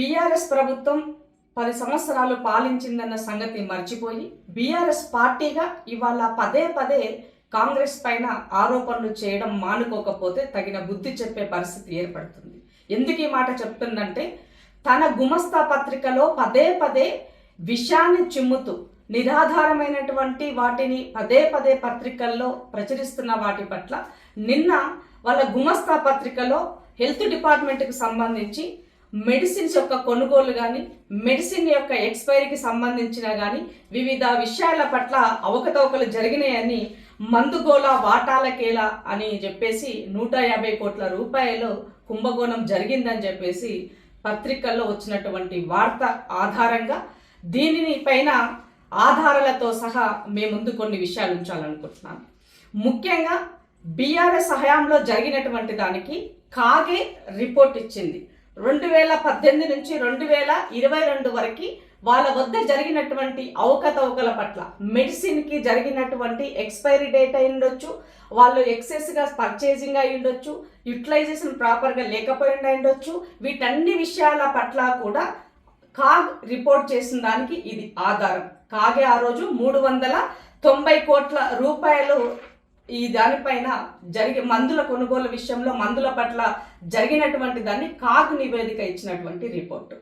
BRS ప్రభుత్వం 10 సంవత్సరాలు పాలించిందన్న సంగతి మర్చిపోయి బీఆర్ఎస్ పార్టీగా ఇవాళ పదే పదే కాంగ్రెస్ పైన ఆరోపణలు చేయడం మానుకోకపోతే తగిన బుద్ధి చెప్పే పరిస్థితి ఏర్పడుతుంది. ఎందుకు ఈ మాట చెప్తుందంటే, తన గుమస్తా పత్రికలో పదే పదే విషయాన్ని చిమ్ముతూ నిరాధారమైనటువంటి వాటిని పదే పదే పత్రికల్లో ప్రచురిస్తున్న వాటి పట్ల నిన్న వాళ్ళ గుమస్తా పత్రికలో హెల్త్ డిపార్ట్మెంట్కి సంబంధించి మెడిసిన్స్ యొక్క కొనుగోలు కానీ మెడిసిన్ యొక్క ఎక్స్పైరీకి సంబంధించిన కానీ వివిధ విషయాల పట్ల అవకతవకలు జరిగినాయని మందుగోళ వాటాలకేలా అని చెప్పేసి 150 కోట్ల రూపాయలు కుంభకోణం జరిగిందని చెప్పేసి పత్రికల్లో వచ్చినటువంటి వార్త ఆధారంగా దీనిని పైన ఆధారాలతో సహా మేము ముందు కొన్ని విషయాలు ఉంచాలనుకుంటున్నాను. ముఖ్యంగా బీఆర్ఎస్ హయాంలో జరిగినటువంటి దానికి కాగే రిపోర్ట్ ఇచ్చింది. 2018 నుంచి 2022 వరకు వాళ్ళ వద్ద జరిగినటువంటి అవకతవకల పట్ల మెడిసిన్కి జరిగినటువంటి ఎక్స్పైరీ డేట్ అయి ఉండొచ్చు, వాళ్ళు ఎక్సెస్గా పర్చేసింగ్ అయి ఉండొచ్చు, యూటిలైజేషన్ ప్రాపర్గా లేకపోయి ఉండొచ్చు. వీటన్ని విషయాల పట్ల కూడా కాగ్ రిపోర్ట్ చేసిన దానికి ఇది ఆధారం. కాగే ఆ రోజు 390 కోట్ల రూపాయలు ఈ దానిపైన మందుల కొనుగోలు విషయంలో మందుల పట్ల జరిగినటువంటి దాన్ని కాగ్ నివేదిక ఇచ్చినటువంటి రిపోర్టు.